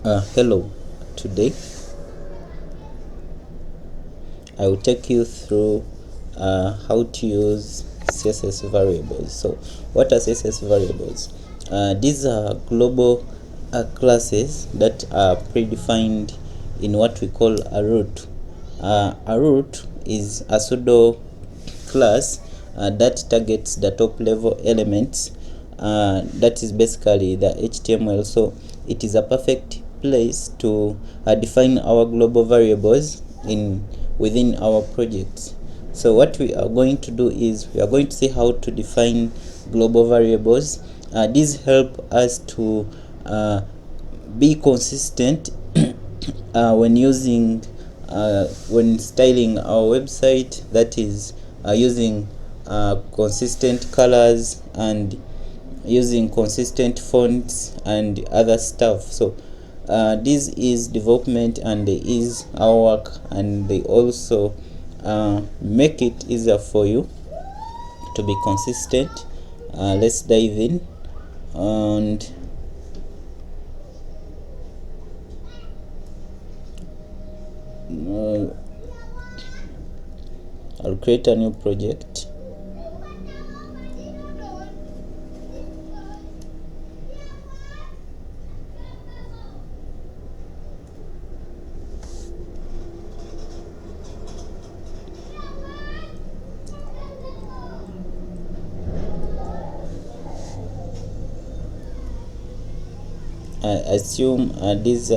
Hello, today I will take you through how to use CSS variables. So what are CSS variables? These are global classes that are predefined in what we call a root. A root is a pseudo class that targets the top level elements, that is basically the HTML. So it is a perfect place to define our global variables within our projects. So what we are going to do is we are going to see how to define global variables. These help us to be consistent when styling our website, that is using consistent colors and using consistent fonts and other stuff. So this is development and is our work, and they also make it easier for you to be consistent. Let's dive in, and I'll create a new project. I assume this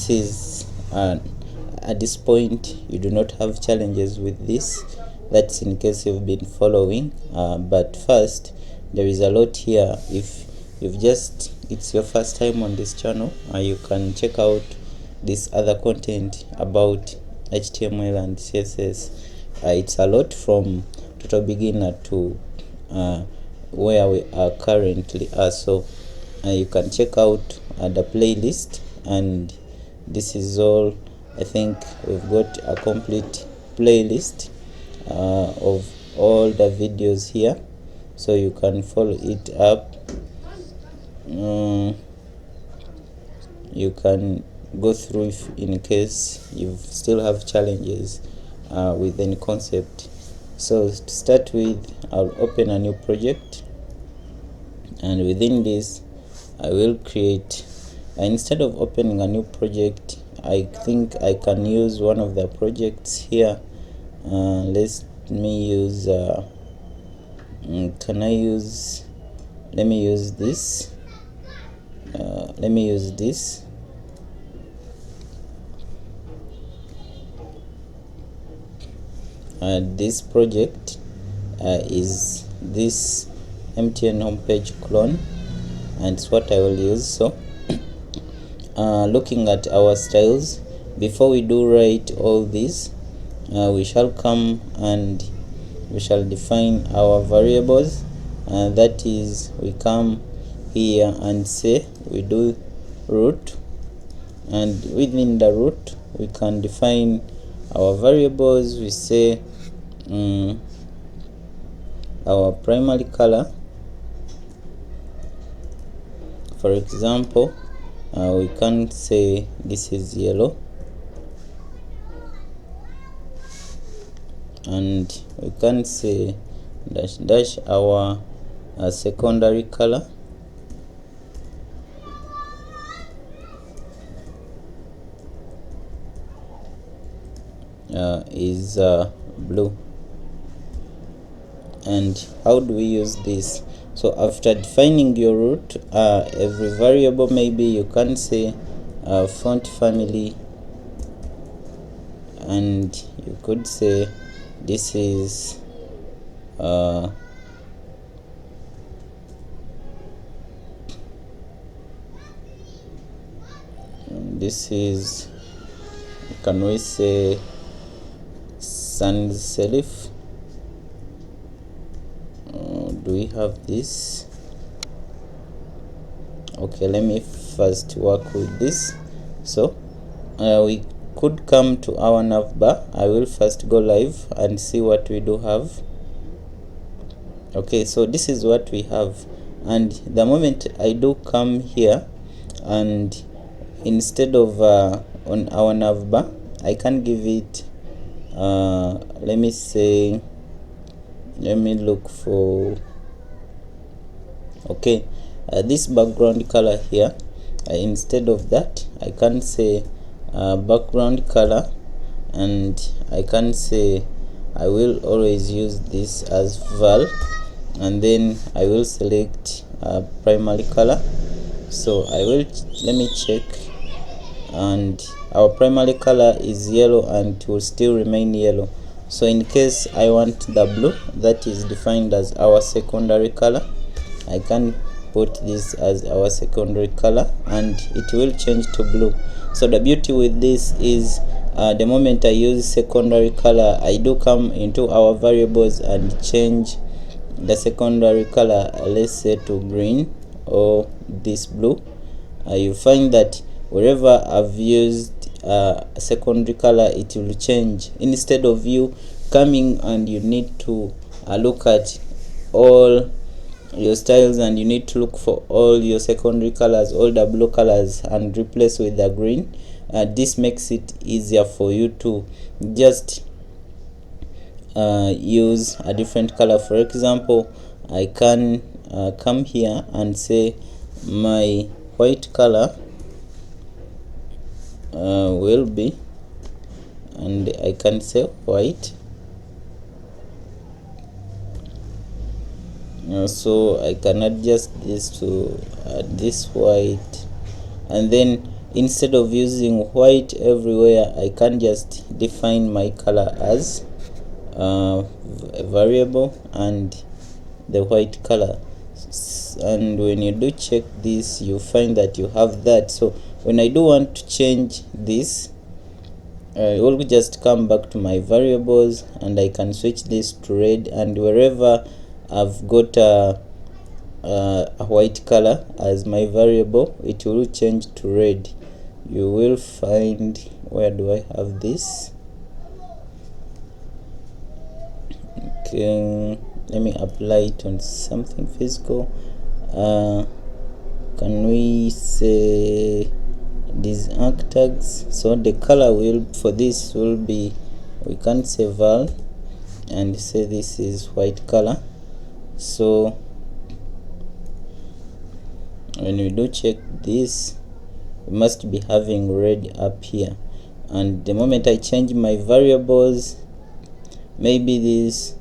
is at this point you do not have challenges with this. That's in case you've been following, but first, there is a lot here. If it's your first time on this channel, you can check out this other content about HTML and CSS. It's a lot from total beginner to where we are currently at. So you can check out the playlist, and this is all. I think we've got a complete playlist of all the videos here, so you can follow it up. You can go through if in case you still have challenges with any concept. So to start with, I'll open a new project, and within this I will create, instead of opening a new project, I think I can use one of the projects here. Let me use this. Let me use this. This project is this MTN homepage clone, and it's what I will use. So looking at our styles, before we do write all this, we shall come and we shall define our variables. That is, we come here and say we do root, and within the root we can define our variables. We say our primary color, for example, we can say this is yellow, and we can say dash our secondary color is blue. And how do we use this? So after defining your root, every variable, maybe you can say font family, and you could say this is can we say sans serif? Do we have this? Okay, let me first work with this. So we could come to our navbar. I will first go live and see what we do have. Okay, so this is what we have, and the moment I do come here, and instead of on our navbar, I can give it let me say, let me look for, okay, this background color here. Instead of that, I can say background color, and I can say I will always use this as val, and then I will select primary color. So I will, let me check, and our primary color is yellow and it will still remain yellow. So in case I want the blue, that is defined as our secondary color, I can put this as our secondary color and it will change to blue. So the beauty with this is the moment I use secondary color, I do come into our variables and change the secondary color, let's say to green or this blue. You find that wherever I've used a secondary color, it will change. Instead of you coming and you need to look at all your styles and you need to look for all your secondary colors, all the blue colors, and replace with the green, this makes it easier for you to just use a different color. For example, I can come here and say my white color will be, and I can say white. So I can adjust this to this white, and then instead of using white everywhere, I can just define my color as a variable and the white color. And when you do check this, you find that you have that. So when I do want to change this, I will just come back to my variables and I can switch this to red, and wherever I've got a white color as my variable, it will change to red. You will find, where do I have this? Okay, let me apply it on something physical. Can we say these arc tags? So the color will for this will be, we can say val and say this is white color. So when we do check this, we must be having red up here, and the moment I change my variables, maybe this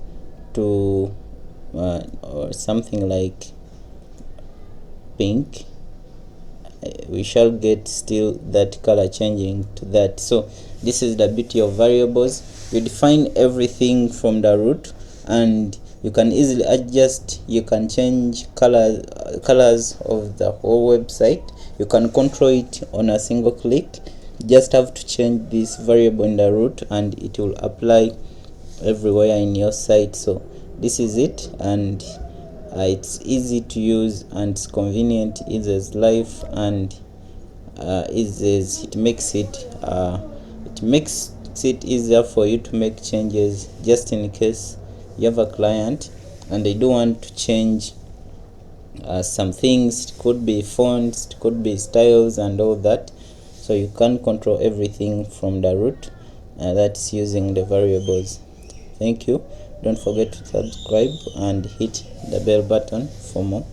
to or something like pink, we shall get still that color changing to that. So this is the beauty of variables. You define everything from the root and you can easily adjust. You can change colors of the whole website. You can control it on a single click. You just have to change this variable in the root and it will apply everywhere in your site. So this is it, and it's easy to use and it's convenient, easy as life, and it makes it easier for you to make changes, just in case you have a client and they do want to change some things. It could be fonts, it could be styles and all that. So you can control everything from the root, that's using the variables. Thank you. Don't forget to subscribe and hit the bell button for more.